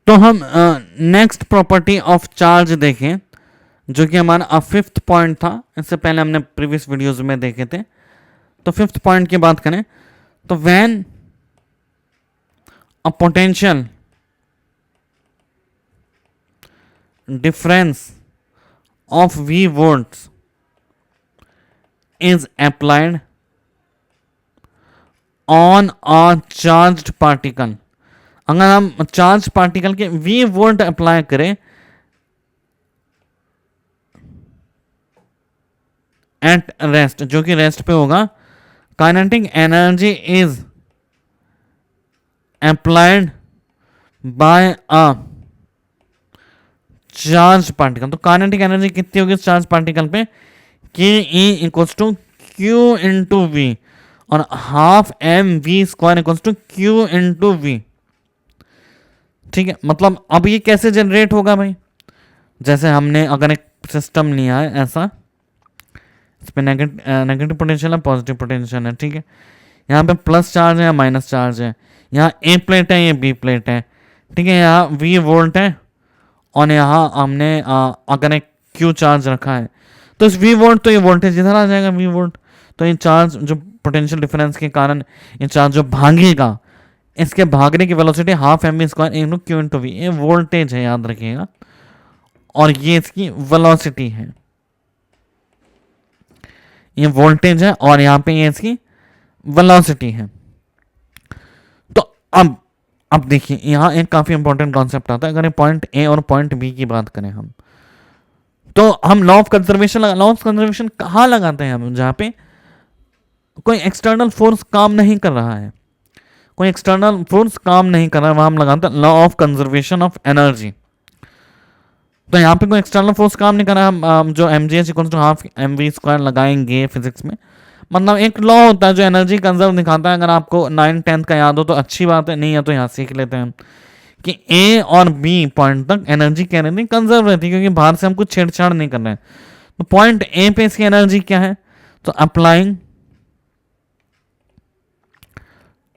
तो हम next property of charge देखें, जो कि हमारा फिफ्थ पॉइंट था। इससे पहले हमने प्रीवियस वीडियोज में देखे थे। तो फिफ्थ पॉइंट की बात करें तो when a potential difference of V volts is applied on a charged particle, अगर हम चार्ज पार्टिकल के V वोल्ट अप्लाई करें एट रेस्ट, जो कि रेस्ट पे होगा, kinetic energy is applied by a charge particle. तो काइनेटिक एनर्जी कितनी होगी चार्ज पार्टिकल पे, K E equals to Q into V, और half M V square equals to Q into V. ठीक है, मतलब अब ये कैसे जनरेट होगा भाई, जैसे हमने अगर एक सिस्टम लिया है ऐसा, इस पे नेगेटिव पोटेंशियल है, पॉजिटिव पोटेंशियल है। ठीक है, यहाँ पे प्लस चार्ज है या माइनस चार्ज है, यहाँ ए प्लेट है, ये बी प्लेट है। ठीक है, यहाँ वी वोल्ट है और यहाँ हमने अगर एक क्यू चार्ज रखा है, तो इस वी वोल्ट तो ये वोल्टेज इधर आ जाएगा वी वोल्ट। तो ये चार्ज जो पोटेंशियल डिफरेंस के कारण ये चार्ज जो भागेगा, इसके भागने की velocity half M V square into Q into V. ये वोल्टेज है, याद रखिएगा, और ये इसकी वेलोसिटी है। ये वोल्टेज है और यहाँ पे ये इसकी वेलोसिटी है। तो अब देखिए, यहाँ एक काफी इंपॉर्टेंट कॉन्सेप्ट आता है। अगर पॉइंट ए और पॉइंट बी की बात करें हम, तो हम लॉ ऑफ कंजर्वेशन कहाँ लगाते हैं हम, जहां पे कोई एक्सटर्नल फोर्स काम नहीं कर रहा है, कोई एक्सटर्नल फोर्स काम नहीं कर रहा है, वहां हम लगाते हैं law of conservation of energy. तो यहाँ पे कोई एक्सटर्नल फोर्स काम नहीं कर रहा है, हम जो M G H equal to half M V square लगाएंगे फिजिक्स में। मतलब एक लॉ होता है जो एनर्जी कंजर्व दिखाता है। अगर आपको 9th-10th का याद हो तो अच्छी बात है, नहीं है तो यहाँ सीख लेते हैं कि ए और बी पॉइंट तक एनर्जी क्या रहती है, कंजर्व रहती है, क्योंकि बाहर से हम कुछ छेड़छाड़ नहीं कर रहे हैं। तो पॉइंट ए पे इसकी एनर्जी क्या है, तो applying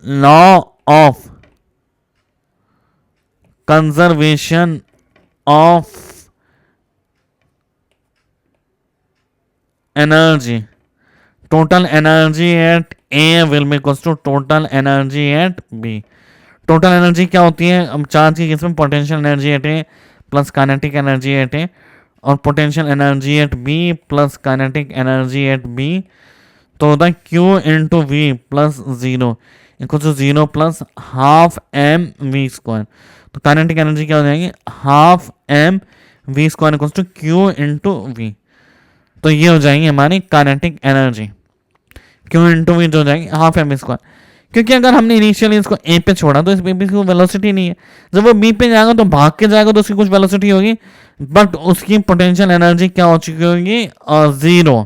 law of conservation of energy, total energy at A will be equals to total energy at B. Total energy क्या होती है, अब चार्ज की केस में potential energy at A plus kinetic energy at A, और potential energy at B plus kinetic energy at B, तो होता है Q into V plus zero equal to zero plus half M V square. तो kinetic energy क्या हो जाएगी, half M V square equal to Q into V. तो ये हो जाएगी हमारी kinetic energy, Q into V हो जाएगी हाफ एम स्क्वायर। क्योंकि अगर हमने इनिशियली इसको ए पे छोड़ा तो इस बी की वेलोसिटी नहीं है, जब वो बी पे जाएगा तो भाग के जाएगा तो उसकी कुछ वेलोसिटी होगी, बट उसकी पोटेंशियल एनर्जी क्या हो चुकी होगी, जीरो,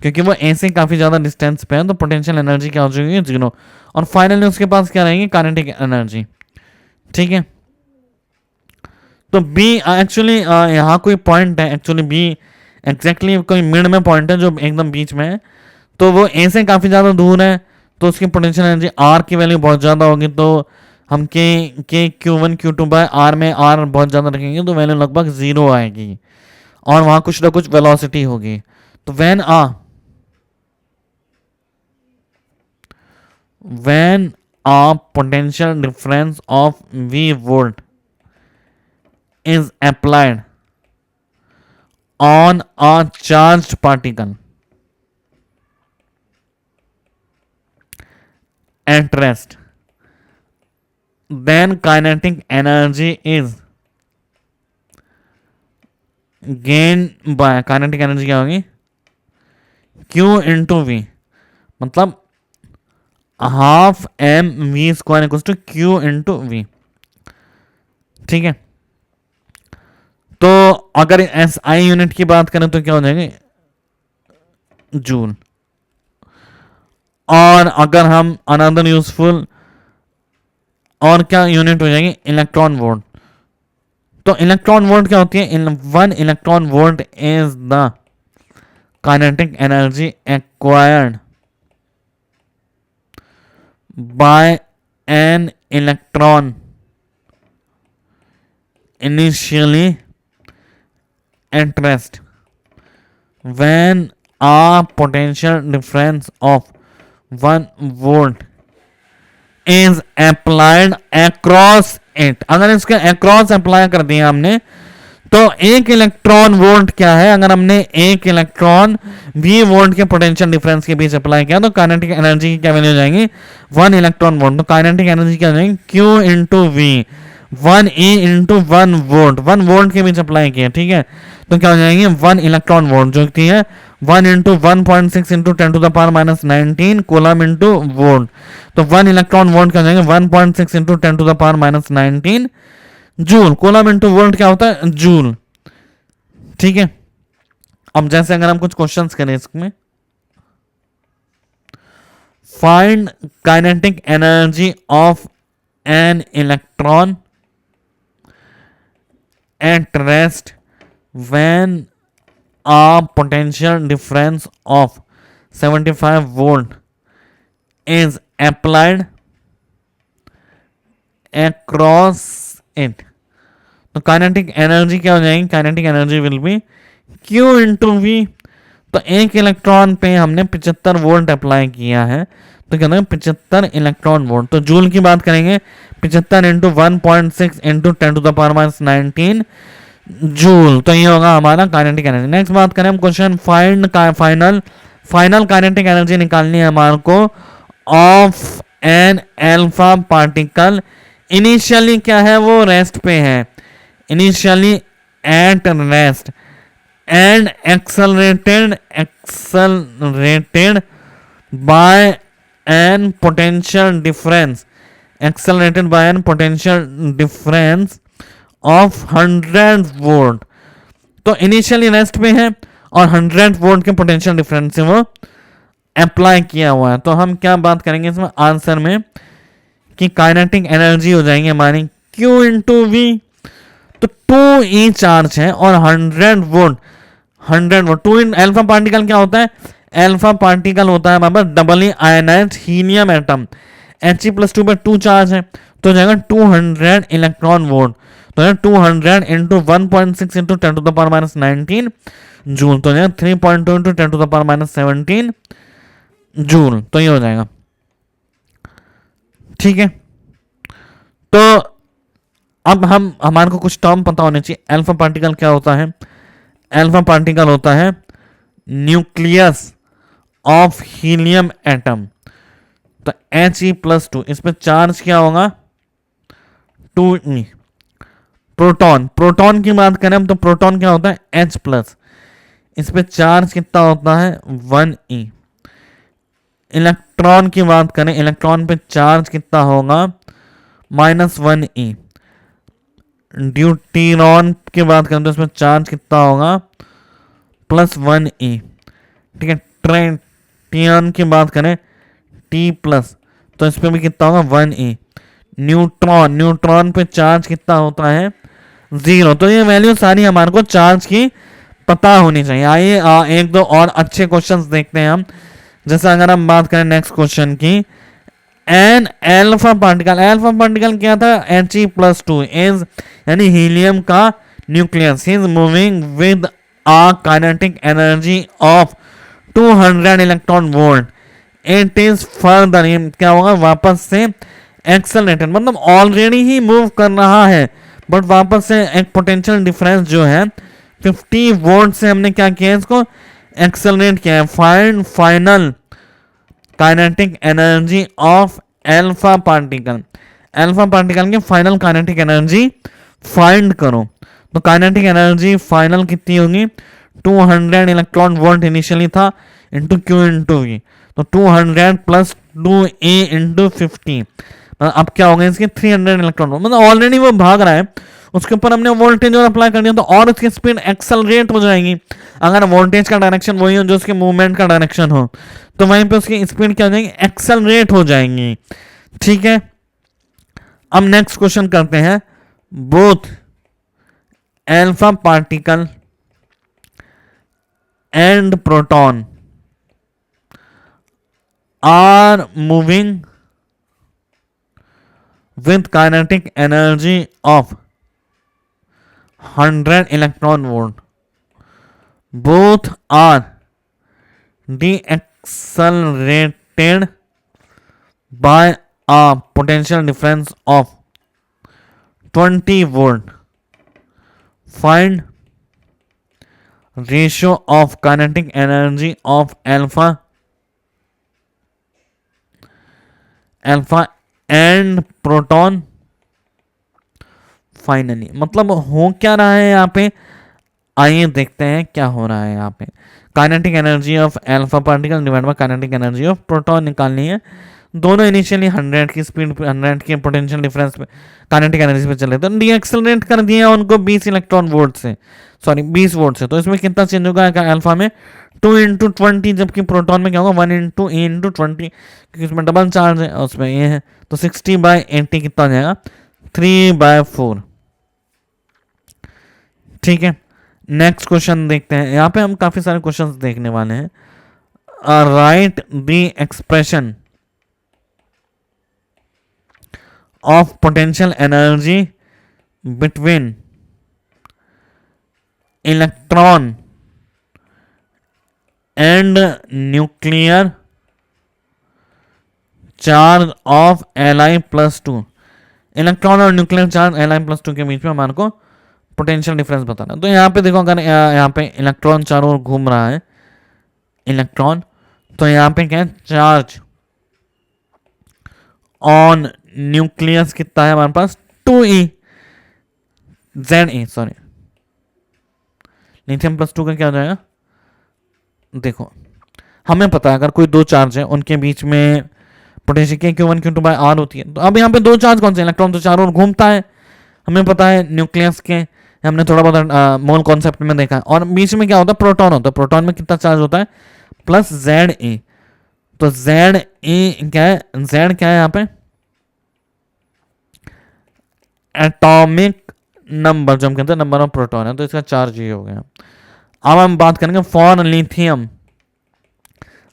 क्योंकि वो ए से काफी ज्यादा डिस्टेंस पे है। तो पोटेंशियल एनर्जी क्या हो चुकी है, जीरो, और फाइनली उसके पास क्या रहेगी, काइनेटिक एनर्जी। ठीक है, तो बी एक्चुअली यहाँ कोई पॉइंट है, एक्चुअली बी एग्जैक्टली कोई मिड में पॉइंट है जो एकदम बीच में है, तो वो ए से काफी ज्यादा दूर है, तो उसकी पोटेंशियल एनर्जी आर की वैल्यू बहुत ज्यादा होगी। तो हम के क्यू1 क्यू2 बाय आर में आर बहुत ज्यादा रखेंगे तो वैल्यू लगभग जीरो आएगी, और वहां कुछ ना कुछ वेलोसिटी होगी। तो when a potential difference of V volt is applied on a charged particle at rest, then kinetic energy is gained by, kinetic energy क्या होगी, Q into V, मतलब half M V square equal to Q into V. ठीक है, तो अगर S I unit की बात करें तो क्या हो जाएगी, जूल। और अगर हम अनदर यूजफुल और क्या यूनिट हो जाएगी, इलेक्ट्रॉन वोल्ट। तो इलेक्ट्रॉन वोल्ट क्या होती है, 1 electron volt is the kinetic energy acquired by an electron initially at rest when a potential difference of 1 volt is applied across it. अगर इसके across अप्लाई कर दिया हमने तो एक इलेक्ट्रॉन वोल्ट क्या है, अगर हमने एक इलेक्ट्रॉन v वोल्ट के पोटेंशियल डिफरेंस के बीच अप्लाई किया तो काइनेटिक एनर्जी की क्या वैल्यू हो जाएगी 1 इलेक्ट्रॉन वोल्ट. तो काइनेटिक एनर्जी क्या हो जाएगी q into V 1e into 1 volt 1 volt के बीच अप्लाई किया. ठीक है, तो क्या हो जाएगी 1 इलेक्ट्रॉन वोल्ट जो कि है 1 into 1.6 into 10 to the power minus 19 coulomb into volt. तो 1 इलेक्ट्रॉन वोल्ट क्या हो जाएंगे 1.6 into 10 to the power minus 19 joule. Coulomb into volt क्या होता है जूल. ठीक है, अब जैसे अगर हम कुछ क्वेश्चंस करें इसमें, find kinetic energy of an electron at rest when a potential difference of 75 volt is applied across it. तो काइनेटिक एनर्जी क्या हो जाएगी, kinetic energy will be Q into V. तो एक इलेक्ट्रॉन पे हमने 75 वोल्ट अप्लाई किया है तो क्या होगा 75 इलेक्ट्रॉन वोल्ट. तो जूल की बात करेंगे 75 into 1.6 into 10 to the power minus 19 joule. तो ये होगा हमारा काइनेटिक एनर्जी. नेक्स्ट बात करें हम question find final kinetic energy निकालनी है हमारे को of an alpha particle. Initially क्या है वो रेस्ट पे है, initially at rest and accelerated by an potential difference of 100 volt. तो इनिशियली रेस्ट पे है और 100 वोल्ट के पोटेंशियल डिफरेंस से वो अप्लाई किया हुआ है. तो हम क्या बात करेंगे इसमें आंसर में कि काइनेटिक एनर्जी हो जाएंगे हमारी Q इंटू वी. तो 2e चार्ज है और 100 वोल्ट 2 इन अल्फा पार्टिकल क्या होता है, अल्फा पार्टिकल होता है हमारे पास डबली आयनाइज्ड हीलियम एटम. He+2 पे 2 चार्ज है तो जाएगा 200 इलेक्ट्रॉन वोल्ट. तो 200 into 1.6 into 10 to the power minus 19 joule. तो 3.2 into 10 to the power minus 17 joule. तो ये हो जाएगा. ठीक है, तो अब हमारे को कुछ टर्म पता होने चाहिए. अल्फा पार्टिकल क्या होता है, अल्फा पार्टिकल होता है न्यूक्लियस ऑफ हीलियम एटम. तो He+2 इस पे चार्ज क्या होगा 2e. प्रोटॉन की बात करें तो प्रोटॉन क्या होता है H+, इस पे चार्ज कितना होता है 1e. इलेक्ट्रॉन की बात करें, इलेक्ट्रॉन पे चार्ज कितना होगा -1e. ड्यूटेरॉन की बात करें तो इसमें चार्ज कितना होगा +1e. ठीक है, ट्रिटियम की बात करें T+, तो इस पे भी कितना होगा 1e. न्यूट्रॉन पे चार्ज कितना होता है 0. तो ये वैल्यू सारी हमारे को चार्ज की पता होनी चाहिए. आइए एक दो और अच्छे क्वेश्चंस देखते हैं हम. जैसे अगर हम बात करें नेक्स्ट क्वेश्चन की, एन अल्फा पार्टिकल क्या था He+2 इज यानी हीलियम का nucleus is moving with a kinetic energy of 200 electron volt. It is further क्या होगा वापस से एक्सेलरेटेड, मतलब ऑलरेडी ही मूव कर रहा है बट वापस से एक पोटेंशियल डिफरेंस जो है 50 वोल्ट से हमने क्या किया इसको एक्सेलरेट किया है. Find final kinetic energy of alpha particle. Alpha particle की फाइनल काइनेटिक एनर्जी फाइंड करो. तो काइनेटिक एनर्जी फाइनल कितनी होगी 200 इलेक्ट्रॉन वोल्ट इनिशियली था इंटू Q इंटू V. तो 200 प्लस 2a इंटू 50 अब क्या होगा इसके 300 इलेक्ट्रॉन वोल्ट. मतलब ऑलरेडी वो भाग रहा है, उसके ऊपर हमने वोल्टेज और अप्लाई कर दिया तो और उसकी स्पीड एक्सेलरेट हो जाएगी. अगर वोल्टेज का डायरेक्शन वही हो जो उसके मूवमेंट का डायरेक्शन हो तो वहीं पे उसकी स्पीड क्या हो जाएगी एक्सेलरेट हो जाएंगी. ठीक है, अब नेक्स्ट क्वेश्चन करते हैं. Both alpha particle and proton are moving with kinetic energy of 100 electron volt. Both are deaccelerated by a potential difference of 20 volt. Find ratio of kinetic energy of alpha and proton finally. मतलब हो क्या रहा है यहाँ पे, आइए देखते हैं क्या हो रहा है यहाँ पे। Kinetic energy of alpha particle divide by kinetic energy of proton निकालनी है। दोनों इनिशियली 100 की स्पीड पे, 100 के पोटेंशियल डिफरेंस पे काइनेटिक एनर्जी पे चले, तो डीएक्सेलरेट कर दिया उनको 20 इलेक्ट्रॉन वोल्ट से, सॉरी 20 वोल्ट से। तो इसमें कितना चेंज होगा अल्फा में 2 इंटू 20, जबकि प्रोटॉन में क्या होगा 1 इंटू ए इंटू 20, क्योंकि उसमें डबल चार्ज है उसमें ये है। तो 60/80 कितना हो जाएगा 3/4। ठीक है, नेक्स्ट क्वेश्चन देखते हैं। यहाँ पे हम काफी सारे क्वेश्चंस देखने वाले हैं। Right the expression of potential energy between electron and nuclear charge of Li+2। Electron और न्यूक्लियर चार्ज Li+2 के बीच में हमारे को पोटेंशियल डिफरेंस बताना। तो यहाँ पे देखो, अगर यहाँ पे इलेक्ट्रॉन चारों ओर घूम रहा है इलेक्ट्रॉन, तो यहाँ पे क्या है चार्ज ऑन न्यूक्लियस कितना है हमारे पास 2e Ze, सॉरी लिथियम+2 का क्या हो जाएगा। देखो हमें पता है अगर कोई दो चार्ज है उनके बीच में पोटेंशियल Q1 Q2/r होती है। तो अब यहाँ पे दो चार्ज कौन से, इलेक्ट्रॉन तो चारों ओर घूमता है, हमें पता है न्यूक्लियस के, हमने थोड़ा बहुत मोल कॉन्सेप्ट में देखा है। और बीच में क्या होता है प्रोटॉन होता है, प्रोटॉन में कितना चार्ज होता है +Ze। तो Ze क्या है, Z क्या है यहाँ पे एटॉमिक नंबर, जो हम कहते हैं नंबर ऑफ प्रोटॉन है, तो इसका चार्ज ये हो गया। अब हम बात करेंगे फॉर लिथियम,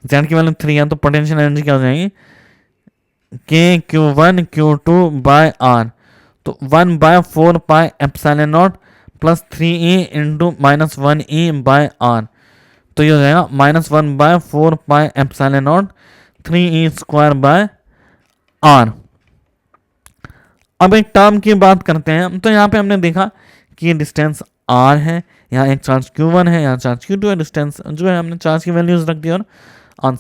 Z की वैल्यू 3 है, तो पोटेंशियल एनर्जी क्या हो जाएगी Q1 Q2/r। तो 1/4πε0 प्लस 3e इंटू -1e/r। तो ये हो जाएगा -1/4πε0 3e²/r। अब एक टर्म की बात करते हैं। तो यहाँ पे हमने देखा कि डिस्टेंस r है, यहाँ एक चार्ज Q1 है, यहाँ चार्ज Q2 है, डिस्टेंस जो है हमने चार्ज की वैल्यूज रख दी और